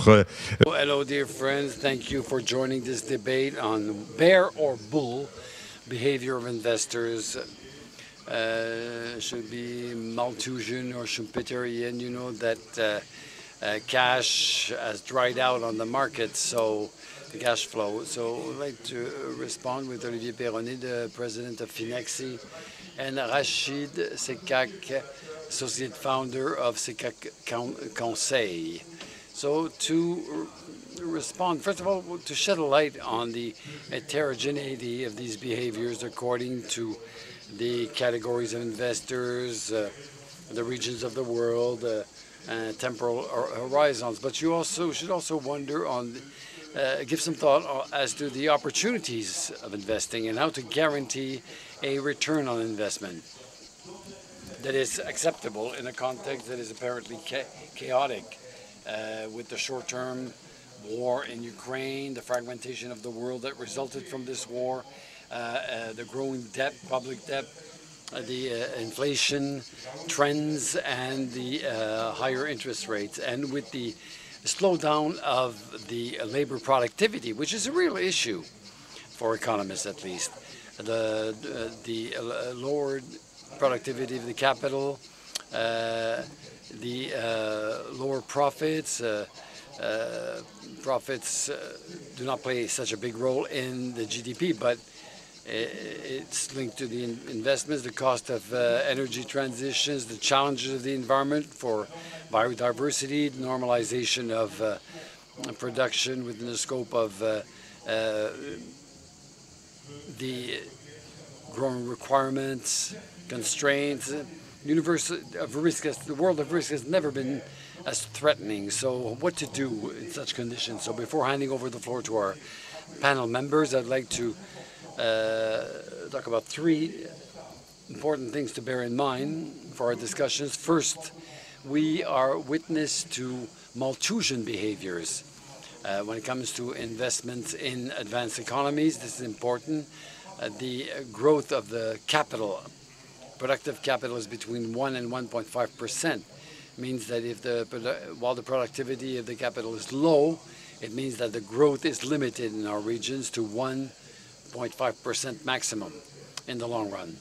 notre... Hello, dear friends. Thank you for joining this debate on bear or bull behavior of investors. Should be Malthusian or Schumpeterian. You know that cash has dried out on the market, so the cash flow. So I'd like to respond with Olivier Perronnet, the president of Finexi, and Rachid Sekak, associate founder of Sekak Conseil. So to respond, first of all, to shed a light on the heterogeneity of these behaviors according to the categories of investors, the regions of the world, temporal horizons. But you also should also wonder on, give some thought as to the opportunities of investing and how to guarantee a return on investment that is acceptable in a context that is apparently chaotic, with the short-term war in Ukraine, the fragmentation of the world that resulted from this war, the growing debt, public debt, the inflation trends, and the higher interest rates, and with the slowdown of the labor productivity, which is a real issue for economists at least. The lowered productivity of the capital, the lower profits. Profits do not play such a big role in the GDP, but it's linked to the investments, the cost of energy transitions, the challenges of the environment for biodiversity, the normalization of production within the scope of the growing requirements, constraints. The world of risk has never been as threatening. So what to do in such conditions? So before handing over the floor to our panel members, I'd like to talk about three important things to bear in mind for our discussions. First, we are witness to Malthusian behaviors when it comes to investments in advanced economies. This is important. The growth of the capital, productive capital, is between 1 and 1.5%. Means that while the productivity of the capital is low, it means that the growth is limited in our regions to 1.5% maximum in the long run.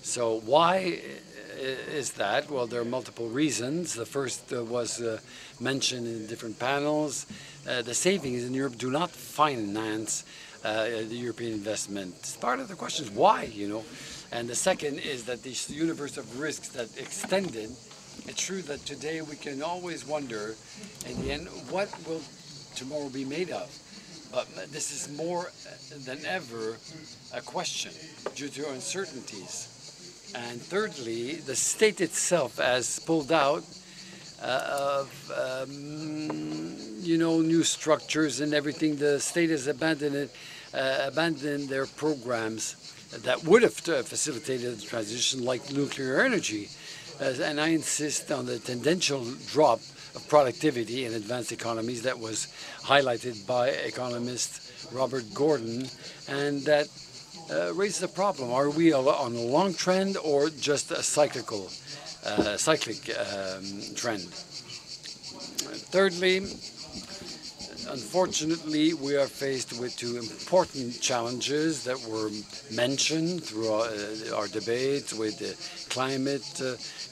So why is that? Well, there are multiple reasons. The first was mentioned in different panels. The savings in Europe do not finance the European investment. Part of the question is why, you know. And the second is that this universe of risks that extended. It's true that today we can always wonder, in the end, what will tomorrow be made of? But this is more than ever a question due to uncertainties. And thirdly, the state itself has pulled out of new structures and everything. The state has abandoned their programs that would have facilitated the transition, like nuclear energy. And I insist on the tendential drop of productivity in advanced economies that was highlighted by economist Robert Gordon, and that raises a problem. Are we on a long trend or just a cyclic trend? Thirdly, unfortunately, we are faced with two important challenges that were mentioned through our debates with climate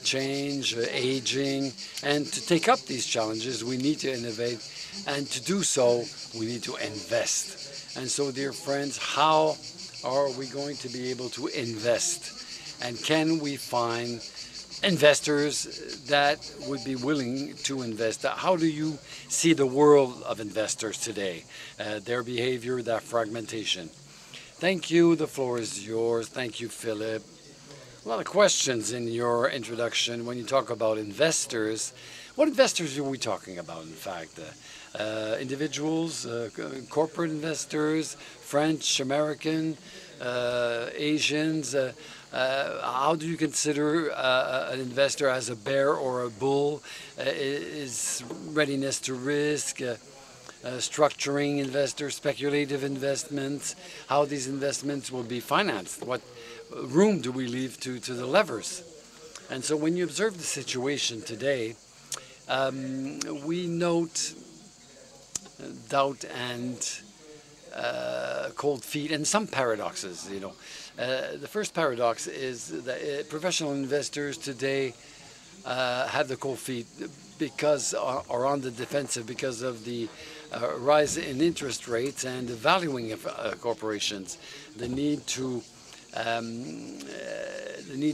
change, aging, and to take up these challenges, we need to innovate, and to do so, we need to invest. And so, dear friends, how are we going to be able to invest? And can we find investors that would be willing to invest? How do you see the world of investors today? Their behavior, that fragmentation. Thank you. The floor is yours. Thank you, Philip. A lot of questions in your introduction when you talk about investors. What investors are we talking about, in fact? Individuals, corporate investors, French, American, Asians. How do you consider an investor as a bear or a bull? Is readiness to risk, structuring investors, speculative investments, how these investments will be financed? What room do we leave to the levers? And so when you observe the situation today, we note doubt and cold feet and some paradoxes. The first paradox is that professional investors today have the cold feet because are on the defensive because of the rise in interest rates and the valuing of corporations, the need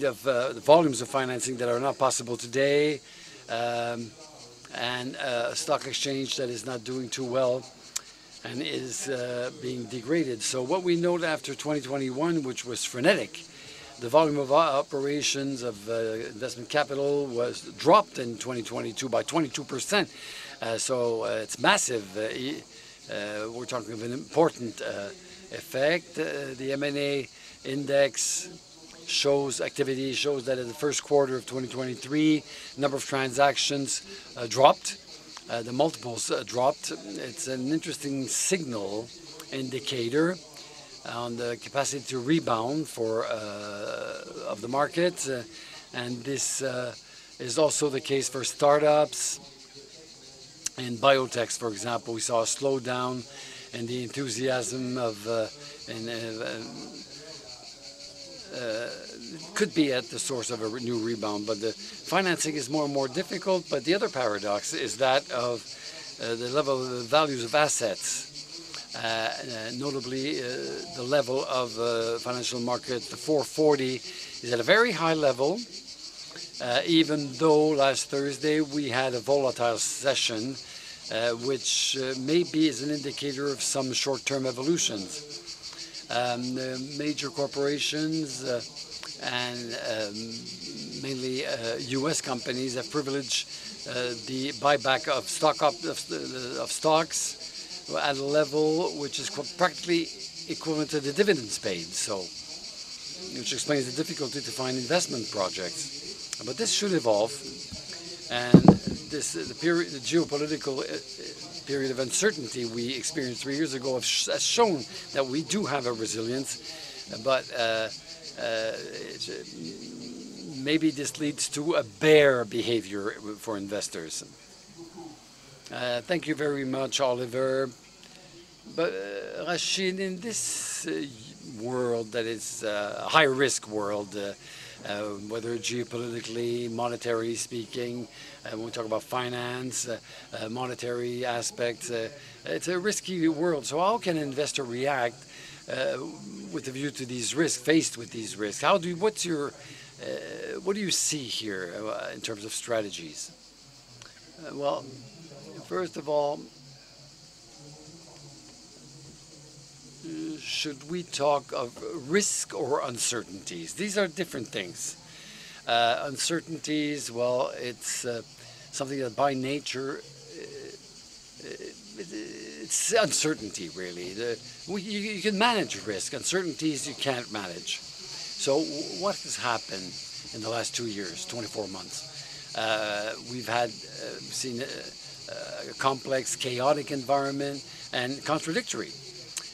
of the volumes of financing that are not possible today, and a stock exchange that is not doing too well and is being degraded. So what we note after 2021, which was frenetic, the volume of operations of investment capital was dropped in 2022 by 22%. So it's massive. We're talking of an important effect. The M&A index activity shows that in the first quarter of 2023, number of transactions dropped. The multiples dropped. It's an interesting signal indicator on the capacity to rebound of the market, and this is also the case for startups and biotechs. For example, we saw a slowdown in the enthusiasm of could be at the source of a new rebound, but the financing is more and more difficult. But the other paradox is that of the level of the values of assets. Notably, the level of financial market, the 440, is at a very high level, even though last Thursday we had a volatile session, which maybe is an indicator of some short-term evolutions. The major corporations and mainly U.S. companies have privileged the buyback of stocks at a level which is practically equivalent to the dividends paid, which explains the difficulty to find investment projects. But this should evolve, and the geopolitical period of uncertainty we experienced 3 years ago has shown that we do have a resilience, but maybe this leads to a bear behavior for investors. Thank you very much, Oliver. But Rachid, in this world that is a high-risk world, whether geopolitically, monetary speaking, when we talk about finance, monetary aspects, it's a risky world. So how can an investor react with a view to these risks, faced with these risks? What do you see here in terms of strategies? Well, first of all, should we talk of risk or uncertainties? These are different things. Uncertainties, well, it's something that by nature, it's uncertainty, really. You can manage risk. Uncertainties you can't manage. So what has happened in the last 2 years, 24 months? We've seen a complex, chaotic environment and contradictory.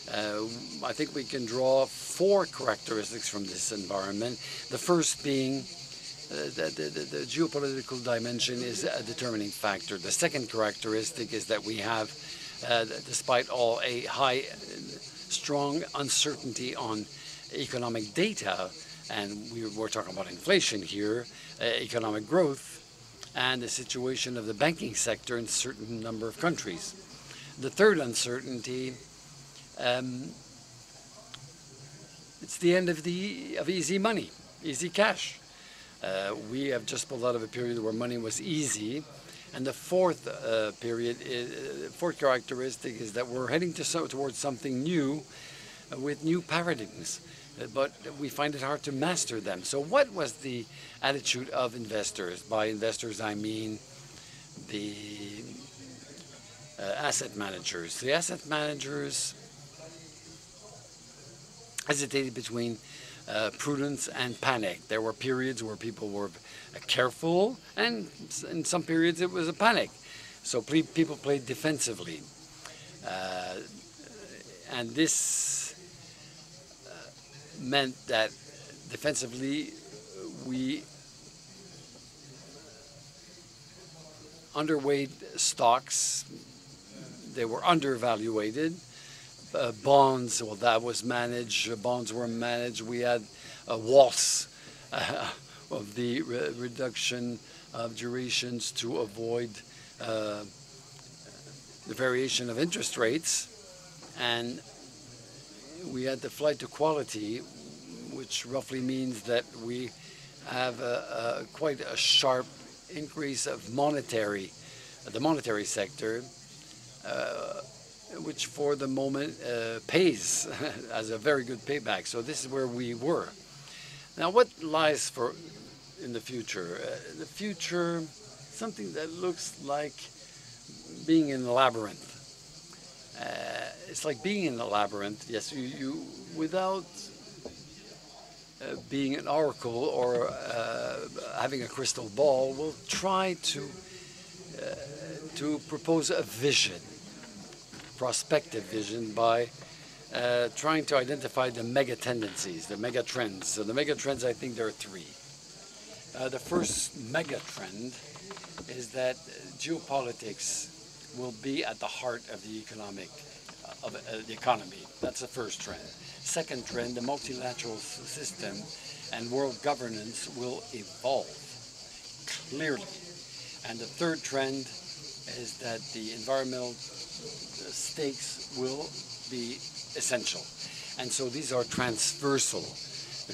I think we can draw 4 characteristics from this environment. The first being the geopolitical dimension is a determining factor. The second characteristic is that we have, despite all, a strong uncertainty on economic data, and we're talking about inflation here, economic growth, and the situation of the banking sector in a certain number of countries. The third uncertainty, it's the end of easy money, easy cash. We have just pulled out of a period where money was easy, and the fourth characteristic is that we're heading towards something new, with new paradigms, but we find it hard to master them. So what was the attitude of investors? By investors, I mean the asset managers. The asset managers hesitated between prudence and panic. There were periods where people were careful, and in some periods it was a panic. So people played defensively. And this meant that defensively we underweight stocks they were undervaluated. Bonds, well, that was managed. Bonds were managed. We had a waltz of the reduction of durations to avoid the variation of interest rates. And we had the flight to quality, which roughly means that we have quite a sharp increase of the monetary sector, which for the moment pays as a very good payback. So this is where we were. Now, what lies in the future? The future, something that looks like being in a labyrinth. It's like being in a labyrinth. Yes, you without being an oracle or having a crystal ball, will try to propose a vision, prospective vision, by trying to identify the mega tendencies, the mega trends. So the mega trends, I think there are three. The first mega trend is that geopolitics will be at the heart of the economy. That's the first trend. Second trend, the multilateral system and world governance will evolve clearly. And the third trend is that the environmental stakes will be essential. And so these are transversal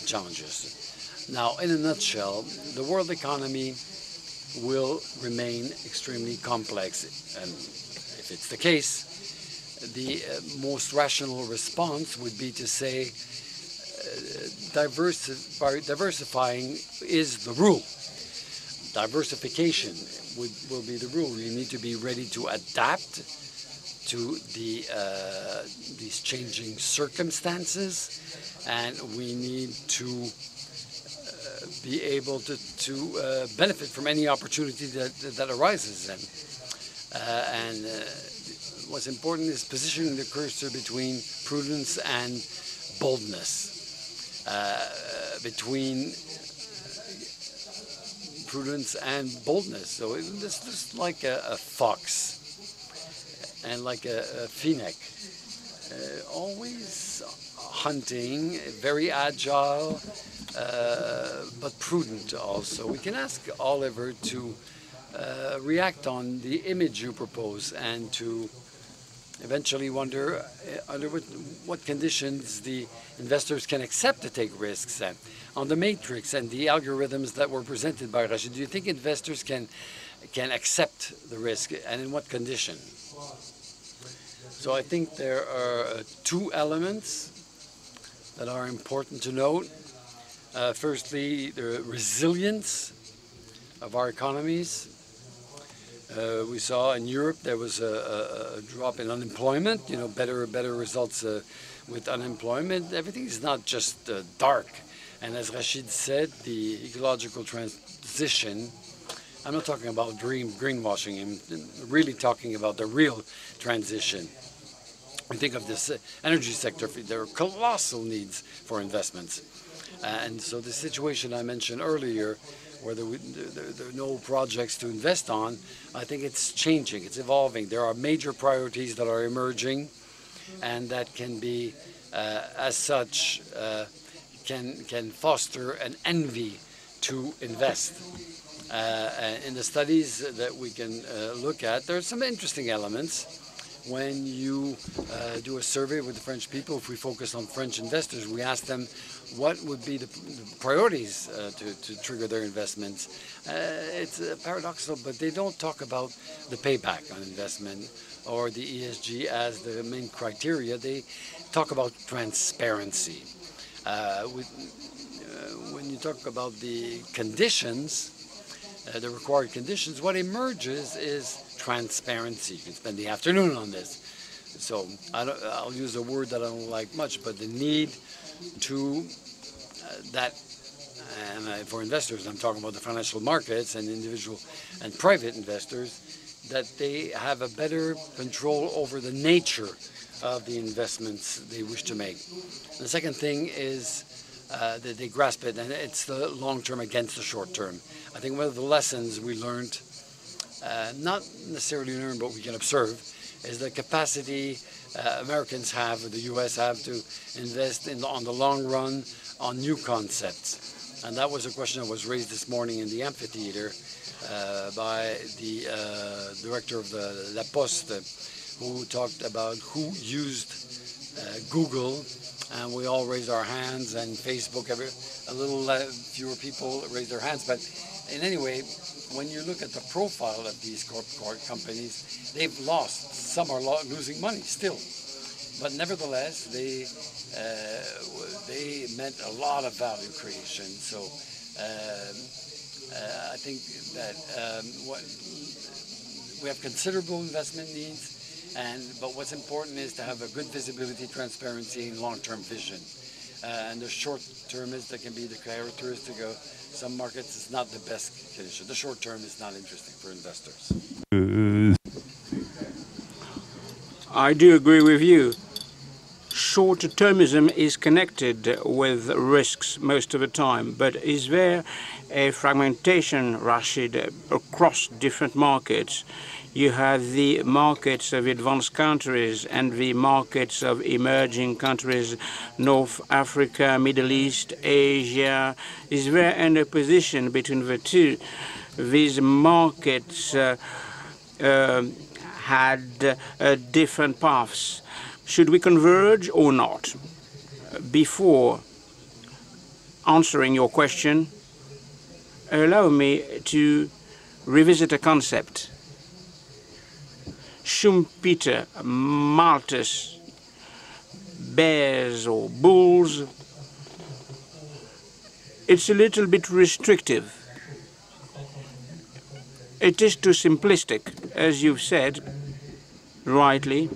challenges. Now, in a nutshell, the world economy will remain extremely complex. And if it's the case, the most rational response would be to say diversifying is the rule. Diversification will be the rule. You need to be ready to adapt to these changing circumstances, and we need to be able to benefit from any opportunity that arises. And what's important is positioning the cursor between prudence and boldness, So it's just like a fox and like a phoenix, always hunting, very agile, but prudent also. We can ask Oliver to react on the image you propose and to eventually wonder under what conditions the investors can accept to take risks. And on the matrix and the algorithms that were presented by Rachid, do you think investors can accept the risk, and in what condition? So I think there are two elements that are important to note. Firstly, the resilience of our economies. We saw in Europe there was a drop in unemployment, better results with unemployment. Everything is not just dark. And as Rachid said, the ecological transition, I'm not talking about greenwashing, I'm really talking about the real transition. We think of this energy sector, there are colossal needs for investments. And so the situation I mentioned earlier, where there are no projects to invest on, I think it's changing, it's evolving. There are major priorities that are emerging and that can be, as such, can foster an envy to invest. In the studies that we can look at, there are some interesting elements. When you do a survey with the French people, if we focus on French investors, we ask them what would be the priorities to trigger their investments. It's paradoxical, but they don't talk about the payback on investment or the ESG as the main criteria. They talk about transparency. When you talk about the conditions, the required conditions, what emerges is transparency. You can spend the afternoon on this. So I'll use a word that I don't like much, but the need to and for investors, I'm talking about the financial markets and individual and private investors, that they have a better control over the nature of the investments they wish to make. The second thing is that they grasp it, and it's the long term against the short term. I think one of the lessons we learned, not necessarily learned, but we can observe, is the capacity Americans have, or the U.S. have, to invest on the long run on new concepts. And that was a question that was raised this morning in the amphitheater by the director of the La Poste, who talked about who used Google, and we all raised our hands, and Facebook, a little fewer people raised their hands. But in any way, when you look at the profile of these companies, they've lost. Some are losing money still, but nevertheless, they meant a lot of value creation. So I think that we have considerable investment needs. But what's important is to have a good visibility, transparency, and long-term vision. And the short-term is that can be the characteristic of some markets. It's not the best condition. The short-term is not interesting for investors. I do agree with you. Short-termism is connected with risks most of the time, but is there a fragmentation, Rashid, across different markets? You have the markets of advanced countries and the markets of emerging countries, North Africa, Middle East, Asia. Is there an opposition between the two? These markets had different paths. Should we converge or not? Before answering your question, allow me to revisit a concept. Schumpeter, Malthus, bears or bulls, it's a little bit restrictive. It is too simplistic, as you've said, rightly.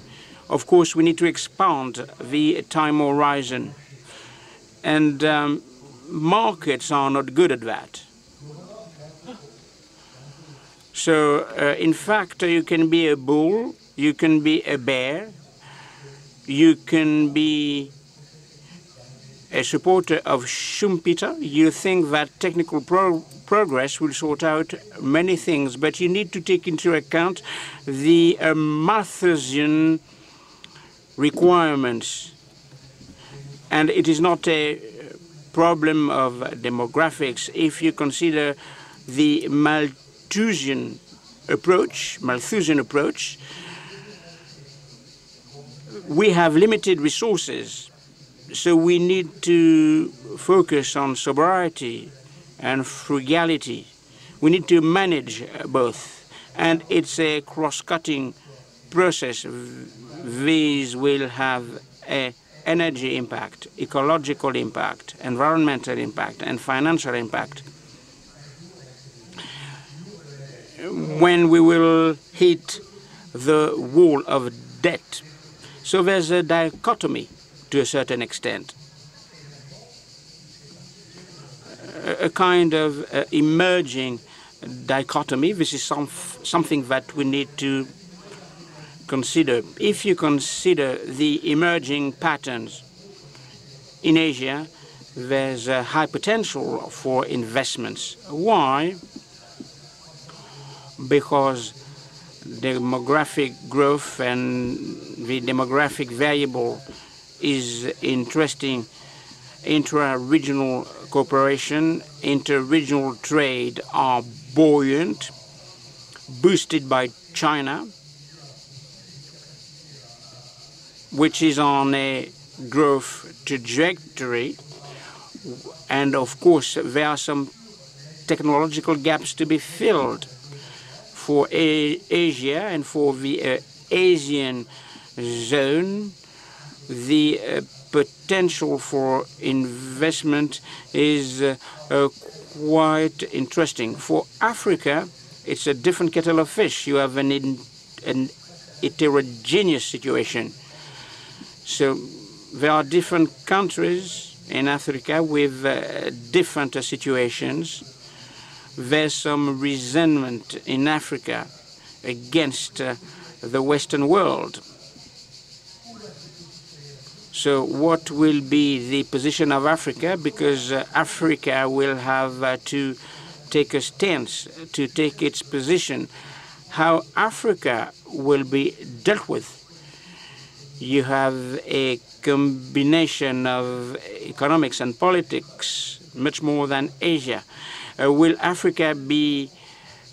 Of course, we need to expand the time horizon, and markets are not good at that. So, in fact, you can be a bull, you can be a bear, you can be a supporter of Schumpeter. You think that technical progress will sort out many things, but you need to take into account the Malthusian requirements. And it is not a problem of demographics. If you consider the Malthusian approach, we have limited resources, so we need to focus on sobriety and frugality. We need to manage both, and it's a cross-cutting process. These will have an energy impact, ecological impact, environmental impact, and financial impact. When we will hit the wall of debt, so there's a dichotomy to a certain extent, a kind of emerging dichotomy. This is something that we need to consider. If you consider the emerging patterns in Asia, there's a high potential for investments. Why? Because demographic growth and the demographic variable is interesting. Intra-regional cooperation, inter-regional trade are buoyant, boosted by China, which is on a growth trajectory. And of course, there are some technological gaps to be filled for Asia and for the Asian zone. The potential for investment is quite interesting. For Africa, it's a different kettle of fish. You have an heterogeneous situation. So there are different countries in Africa with different situations. There's some resentment in Africa against the Western world. So what will be the position of Africa? Because Africa will have to take a stance, to take its position. How Africa will be dealt with. You have a combination of economics and politics, much more than Asia. Will Africa be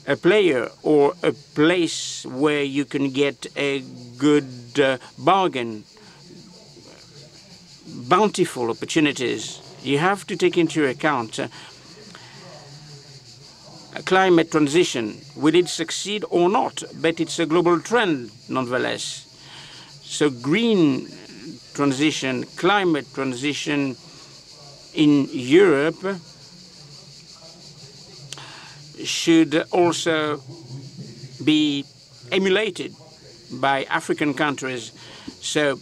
a player or a place where you can get a good bargain, bountiful opportunities? You have to take into account climate transition. Will it succeed or not? But it's a global trend nonetheless. So green transition, climate transition in Europe should also be emulated by African countries. So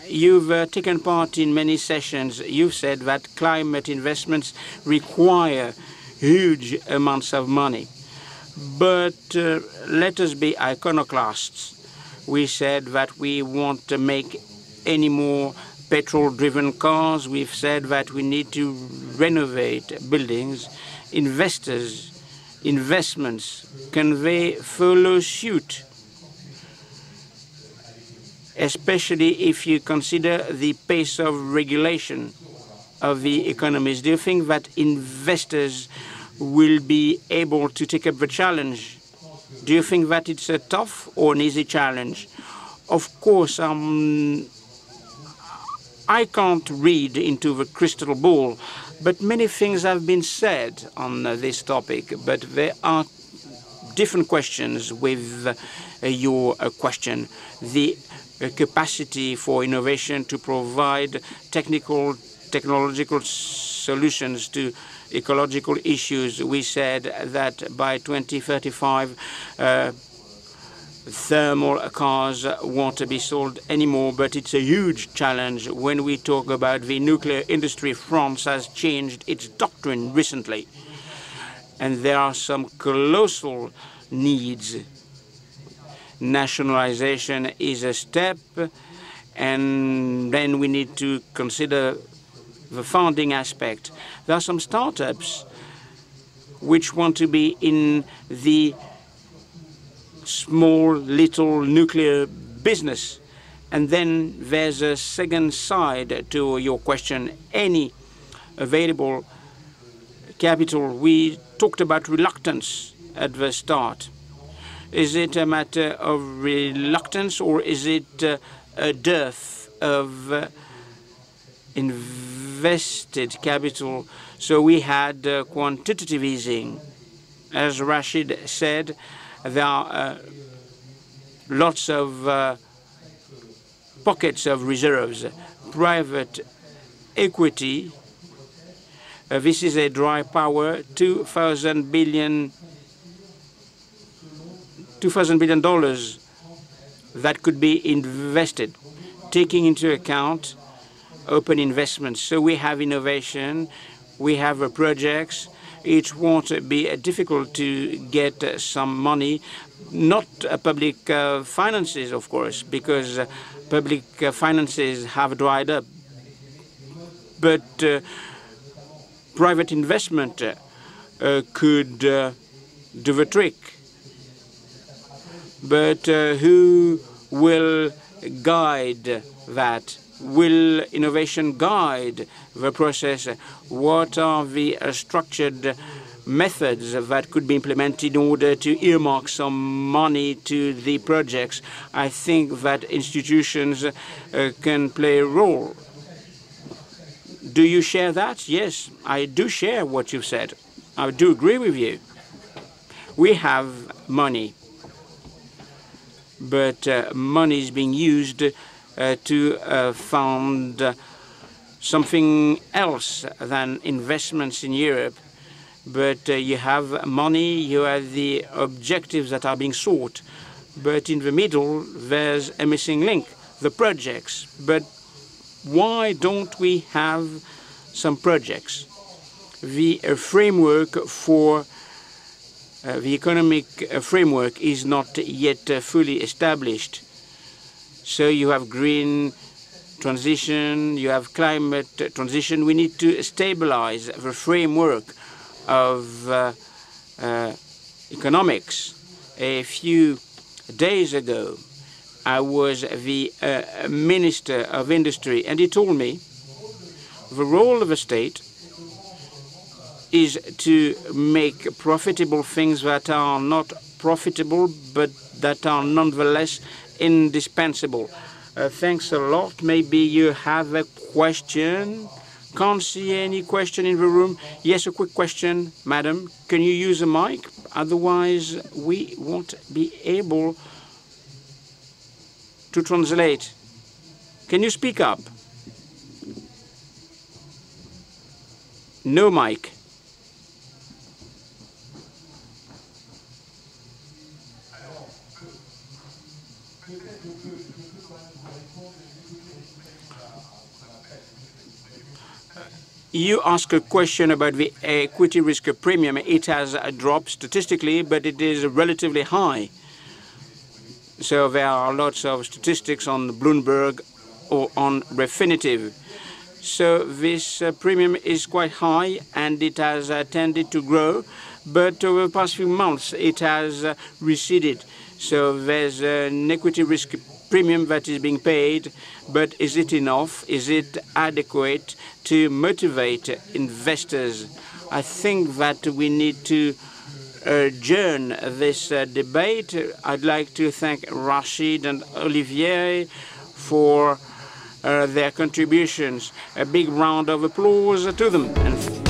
you've taken part in many sessions. You've said that climate investments require huge amounts of money. But let us be iconoclasts. We said that we want to make any more petrol-driven cars. We've said that we need to renovate buildings. Investments, can they follow suit? Especially if you consider the pace of regulation of the economies. Do you think that investors will be able to take up the challenge? Do you think that it's a tough or an easy challenge? Of course, I can't read into the crystal ball, but many things have been said on this topic. But there are different questions with your question. The capacity for innovation to provide technological solutions to ecological issues. We said that by 2035, thermal cars won't be sold anymore, but it's a huge challenge. When we talk about the nuclear industry, France has changed its doctrine recently, and there are some colossal needs. Nationalization is a step, and then we need to consider the funding aspect. There are some startups which want to be in the small little nuclear business. And then there's a second side to your question. Any available capital, we talked about reluctance at the start. Is it a matter of reluctance, or is it a dearth of invested capital? So we had quantitative easing. As Rachid said, there are lots of pockets of reserves. Private equity, this is a dry power, $2,000 billion that could be invested, taking into account open investments. So we have innovation, we have projects. It won't be difficult to get some money, not public finances, of course, because public finances have dried up. But private investment could do the trick. But who will guide that? Will innovation guide the process? What are the structured methods that could be implemented in order to earmark some money to the projects? I think that institutions can play a role. Do you share that? Yes, I do share what you've said. I do agree with you. We have money, but money is being used to fund something else than investments in Europe. But you have money, you have the objectives that are being sought. But in the middle, there's a missing link, the projects. But why don't we have some projects? The framework for the economic framework is not yet fully established. So you have green transition, you have climate transition. We need to stabilize the framework of economics. A few days ago, I was the Minister of Industry, and he told me the role of a state is to make profitable things that are not profitable, but that are nonetheless indispensable. Thanks a lot. Maybe you have a question. Can't see any question in the room. Yes, a quick question, madam. Can you use a mic? Otherwise, we won't be able to translate. Can you speak up? No mic. You ask a question about the equity risk premium. It has dropped statistically, but it is relatively high. So there are lots of statistics on Bloomberg or on Refinitiv. So this premium is quite high, and it has tended to grow, but over the past few months it has receded. So there's an equity risk premium that is being paid, but is it enough? Is it adequate to motivate investors? I think that we need to adjourn this debate. I'd like to thank Rachid and Olivier for their contributions. A big round of applause to them. And